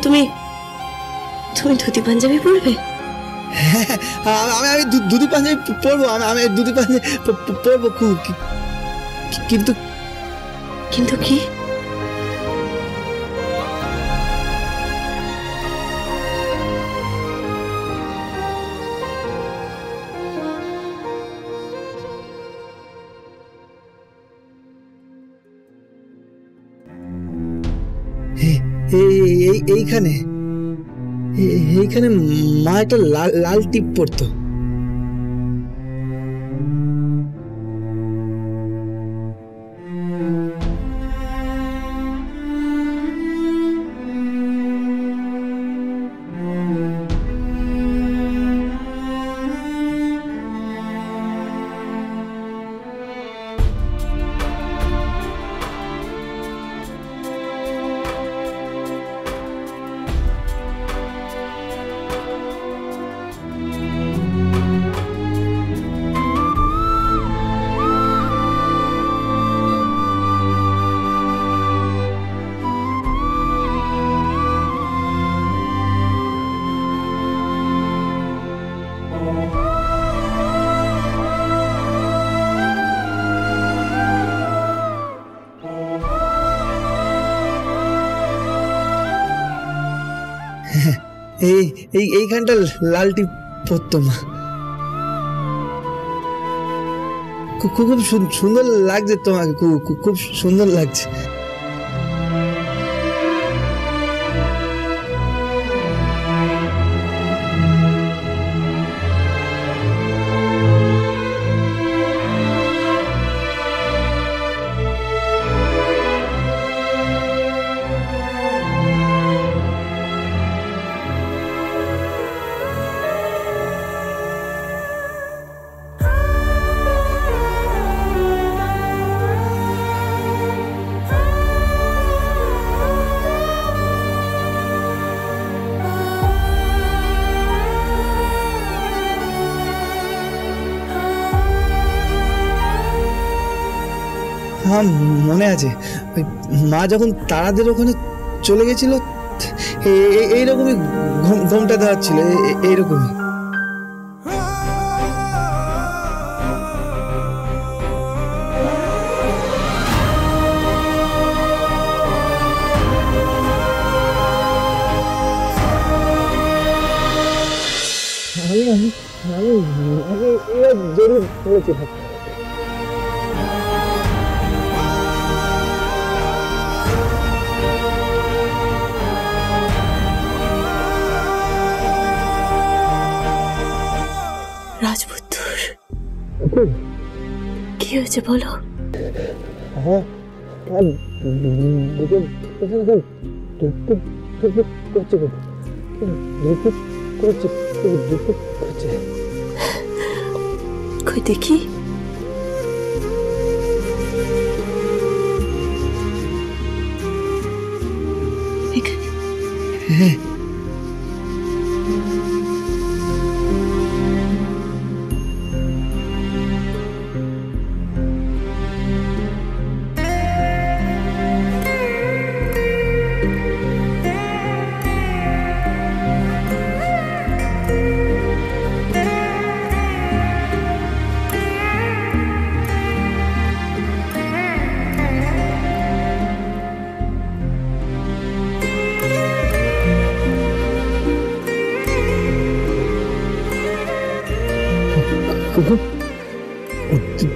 তুমি তুমি ধুতি পাঞ্জাবি পরবে? আমি ধুতি পাঞ্জাবি পরবো, আমি ধুতি পাঞ্জাবি পরবো, কিন্তু কিন্তু কি? এইখানে এইখানে মা একটা লাল টিপ পরতো। এইখানটা লাল টিপ পরতো মা। খুব সুন্দর লাগছে তোমাকে, খুব সুন্দর লাগছে। হ্যাঁ মনে আছে, মা যখন তারাদের ওখানে চলে গেছিল এইরকমই ঘোমটা দেওয়া ছিল, এইরকমই। জরুর বলেছিলাম। রাজপুত্র কি হয়েছে বলো? কই দেখি। হ্যাঁ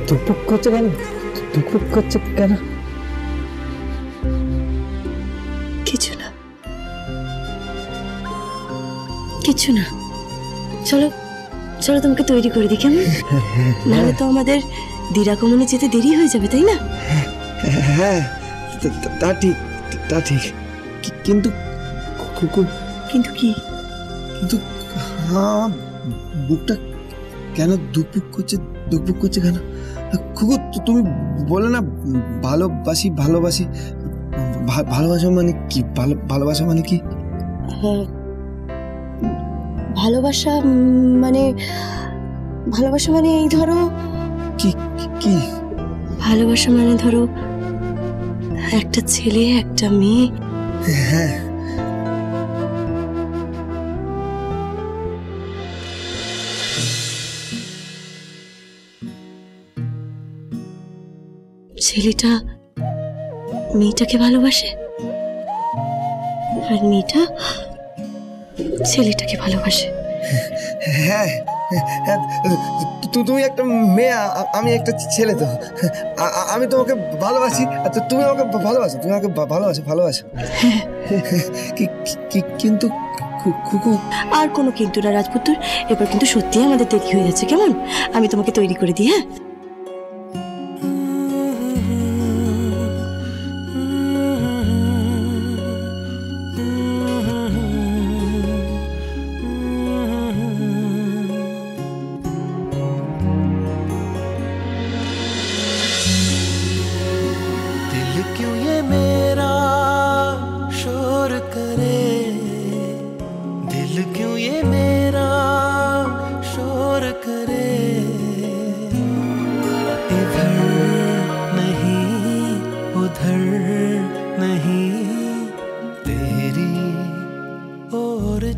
ধুকপুক করছে কেন? ধুকপুক করছে কেন? কিছু না, কিছু না। চলো চলো তোমাকে তৈরি করে দিই, কেমন? নাহলে তো আমাদের দিরাগমনে যেতে দেরি হয়ে যাবে, তাই না? হ্যাঁ তা ঠিক, তা ঠিক। কিন্তু কিন্তু কি? কিন্তু বুকটা কেন ধুকপুক করছে? ধুকপুক করছে কেন? খুকু তুমি বলে না ভালোবাসি ভালোবাসি, ভালোবাসা মানে কি? ভালোবাসা মানে কি? ভালোবাসা মানে এই ধরো কি কি ভালোবাসা মানে ধরো একটা ছেলে একটা মেয়ে। হ্যাঁ ছেলেটা মেয়েটাকে ভালোবাসে আর মেয়েটা ছেলেটাকে ভালোবাসে। হ্যাঁ হ্যাঁ, তুমি একটা মেয়ে, আমি একটা ছেলে। তো আমি তোমাকে ভালোবাসি, তুমি আমাকে ভালোবাসো, তুমি আমাকে ভালোবাসো। কিন্তু খুকু, আর কোনো কিন্তু না রাজপুত্র, এবার কিন্তু সত্যি আমাদের দেরি হয়ে যাচ্ছে, কেমন? আমি তোমাকে তৈরি করে দিই। হ্যাঁ,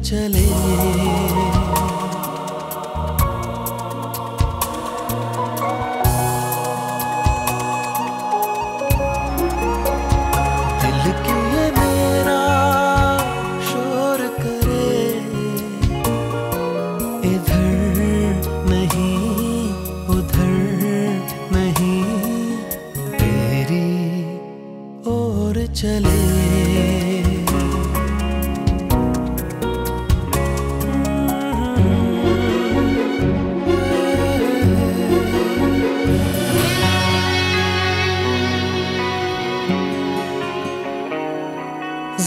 चले दिल क्यों ये मेरा शोर करे, इधर नहीं उधर नहीं तेरी ओर चले।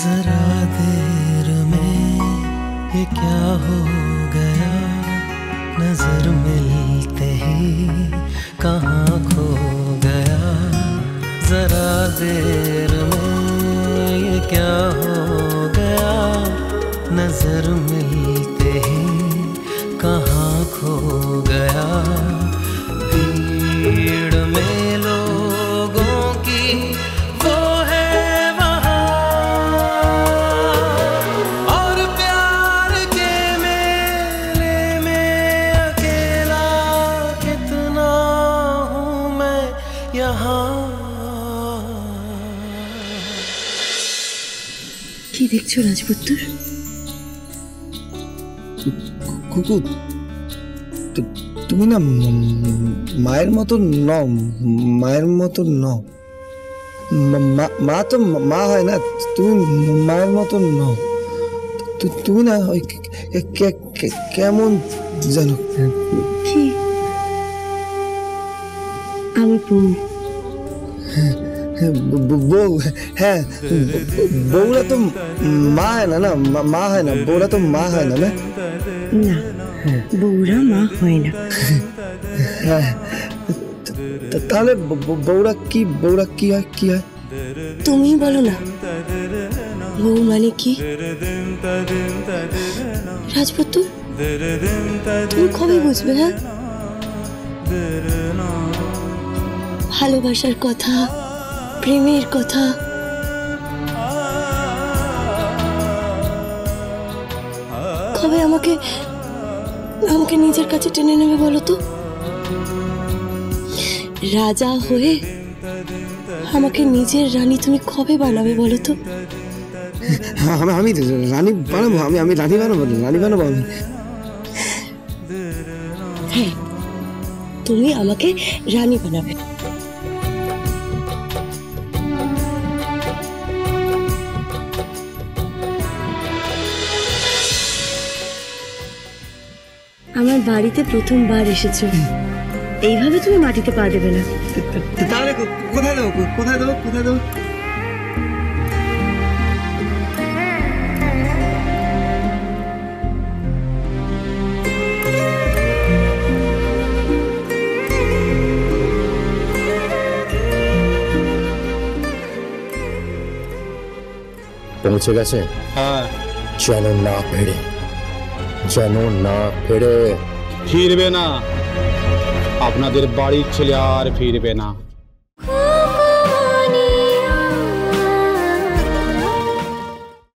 जरा देर में ये क्या हो गया, नजर मिलते ही कहाँ खो गया। जरा देर में ये क्या हो गया, नजर मिलते ही कहाँ खो गया। भीड़ में लोगों की वो है কি দেখছো রাজপুত্র? খুকু, তুমি না মায়ের মতো নও, মায়ের মতো নও। মা তো মা হয় না, তুমি মায়ের মতো নও। তুমি না ওই কেমন জানো। কি? আমি বউ? হ্যাঁ, বউরা তো মা হয় না, না মা হয় না, বউরা তো মা হয় না। না না, বউরা মা হয় না। হ্যাঁ, তাহলে বউরা কি? বউরা কি হয়? কি হয় তুমি বলো না। বউ মানে কি রাজপুত্র? তুমি কবে বুঝবে? হ্যাঁ, ভালোবাসার কথা, প্রেমের কথা, কবে আমাকে নিজের কাছে টেনে নেবে বলো তো? রাজা হয়ে আমাকে নিজের রানী তুমি কবে বানাবে বলো তো? আমি রানী বানাবো, আমি রানী বানাবো, রানী বানাবো আমি। হ্যাঁ, তুমি আমাকে রানী বানাবে। আমার বাড়িতে প্রথমবার এসেছো, এইভাবে তুমি মাটিতে পা দেবে না। তাহলে কোথায় দেবো? কোথায় দেবো? কোথায় দেবো? পৌঁছে গেছে? হ্যাঁ। যেন না ফেরে, যেন না ফেরে। ফিরবে না, আপনাদের বাড়ির ছেলে আর ফিরবে না।